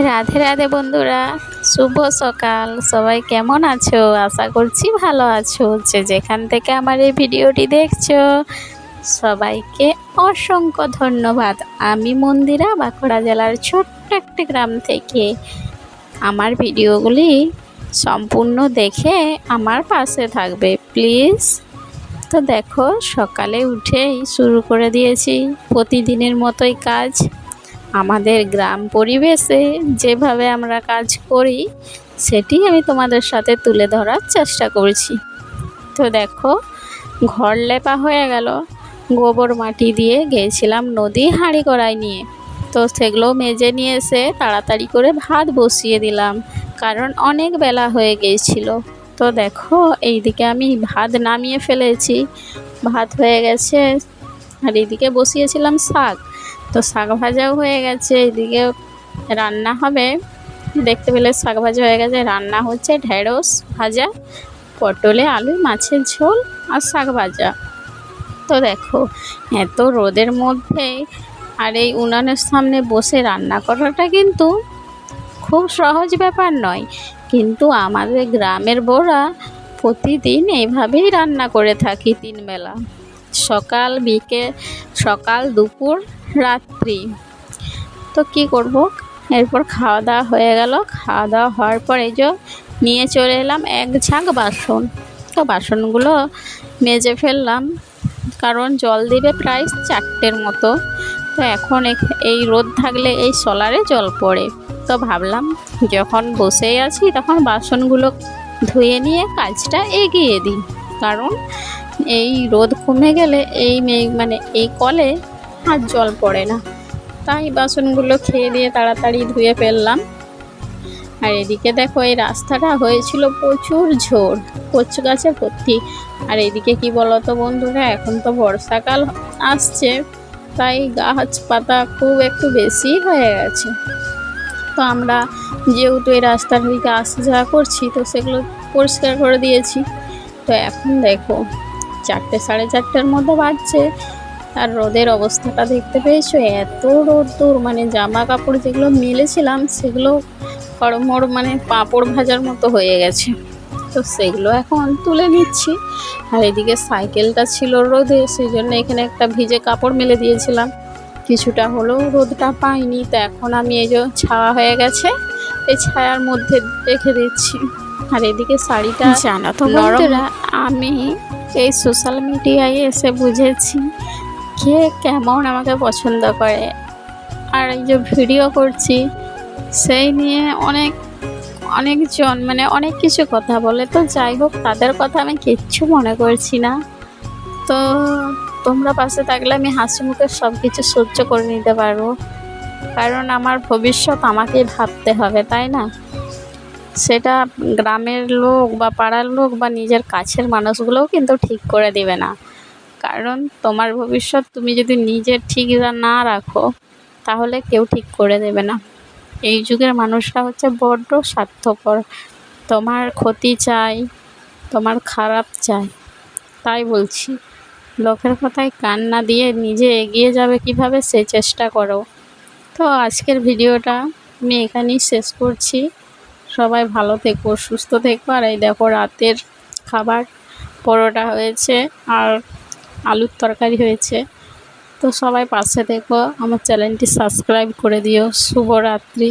রাধে রাধে বন্ধুরা, শুভ সকাল। সবাই কেমন আছো? আশা করছি ভালো আছো। যেখান থেকে আমার এই ভিডিওটি দেখছো সবাইকে অসংখ্য ধন্যবাদ। আমি মন্দিরা, বাঁকুড়া জেলার ছোট্ট একটি গ্রাম থেকে। আমার ভিডিওগুলি সম্পূর্ণ দেখে আমার পাশে থাকবে প্লিজ। তো দেখো, সকালে উঠেই শুরু করে দিয়েছি প্রতিদিনের মতোই কাজ। আমাদের গ্রাম পরিবেশে যেভাবে আমরা কাজ করি সেটি আমি তোমাদের সাথে তুলে ধরার চেষ্টা করছি। তো দেখো, ঘর লেপা হয়ে গেল, গোবর মাটি দিয়ে গিয়েছিলাম নদী হাঁড়ি কড়াই নিয়ে। তো সেগুলো মেজে নিয়ে এসে তাড়াতাড়ি করে ভাত বসিয়ে দিলাম, কারণ অনেক বেলা হয়ে গিয়েছিল। তো দেখো, এইদিকে আমি ভাত নামিয়ে ফেলেছি, ভাত হয়ে গেছে। আর এইদিকে বসিয়েছিলাম শাক, তো শাক ভাজাও হয়ে গেছে। এদিকে রান্না হবে, দেখতে পেলে শাক ভাজা হয়ে গেছে। রান্না হচ্ছে ঢেঁড়স ভাজা, পটলে আলু, মাছের ঝোল আর শাক ভাজা। তো দেখো, এত রোদের মধ্যে আর এই উনানের সামনে বসে রান্না করাটা কিন্তু খুব সহজ ব্যাপার নয়, কিন্তু আমাদের গ্রামের বউরা প্রতিদিন এইভাবেই রান্না করে থাকি 3 বেলা, সকাল বিকেল, সকাল দুপুর রাত্রি। তো কি করব, এরপর খাওয়া দাওয়া হয়ে গেল। খাওয়া দাওয়া হওয়ার পর এই যে নিয়ে চলে এলাম এক ঝাঁক বাসন। তো বাসনগুলো মেজে ফেললাম, কারণ জল দিবে প্রায় 4টের মতো। তো এখন এই রোদ থাকলে এই সোলারে জল পড়ে। তো ভাবলাম যখন বসেই আছি তখন বাসনগুলো ধুয়ে নিয়ে কাজটা এগিয়ে দিই, কারণ এই রোদ কমে গেলে এই কলে আর জল পড়ে না। তাই বাসনগুলো খেয়ে দিয়ে তাড়াতাড়ি ধুয়ে ফেললাম। আর এদিকে দেখো, এই রাস্তাটা হয়েছিল প্রচুর ঝোড়, কচু গাছে ভর্তি। আর এদিকে কি বলতো বন্ধুরা, এখন তো বর্ষাকাল আসছে, তাই গাছ পাতা খুব একটু বেশি হয়ে গেছে। তো আমরা যেহেতু এই রাস্তার দিকে আসা যাওয়া করছি, তো সেগুলো পরিষ্কার করে দিয়েছি। তো এখন দেখো 4টে সাড়ে 4টের মধ্যে বাজছে, আর রোদের অবস্থাটা দেখতে পেয়েছো, এত রোদ্দুর। জামা কাপড় যেগুলো মেলেছিলাম সেগুলো কড়মড় পাঁপড় ভাজার মতো হয়ে গেছে। তো সেগুলো এখন তুলে নিচ্ছি। আর এদিকে সাইকেলটা ছিল রোদে, সেই জন্য এখানে একটা ভিজে কাপড় মেলে দিয়েছিলাম, কিছুটা হলেও রোদটা পাইনি। তো এখন আমি এই যে ছায়া হয়ে গেছে, এই ছায়ার মধ্যে রেখে দিচ্ছি। আর এদিকে শাড়িটা জানো তো বন্ধুরা, আমি এই সোশ্যাল মিডিয়ায় এসে বুঝেছি কে কেমন আমাকে পছন্দ করে। আর এই যে ভিডিও করছি সেই নিয়ে অনেকজন অনেক কিছু কথা বলে। তো যাই হোক, তাদের কথা আমি কিচ্ছু মনে করছি না। তো তোমরা পাশে থাকলে আমি হাসি মুখে সব কিছু সহ্য করে নিতে পারবো, কারণ আমার ভবিষ্যৎ আমাকেই ভাবতে হবে, তাই না? সেটা গ্রামের লোক বা পাড়ার লোক বা নিজের কাছের মানুষগুলোও কিন্তু ঠিক করে দেবে না, কারণ তোমার ভবিষ্যৎ তুমি যদি নিজে ঠিক না রাখো তাহলে কেউ ঠিক করে দেবে না। এই যুগের মানুষরা হচ্ছে বড্ড স্বার্থপর, তোমার ক্ষতি চাই, তোমার খারাপ চাই। তাই বলছি, লোকের কথায় কান না দিয়ে নিজে এগিয়ে যাবে কিভাবে সে চেষ্টা করো। তো আজকের ভিডিওটা আমি এখানেই শেষ করছি। সবাই ভালো থেকো, সুস্থ থেকো। আর এই দেখো, রাতের খাবার পরোটা হয়েছে আর আলুর তরকারি হয়েছে। তো সবাই পাশে থেকো, আমার চ্যানেলটি সাবস্ক্রাইব করে দিও। শুভরাত্রি।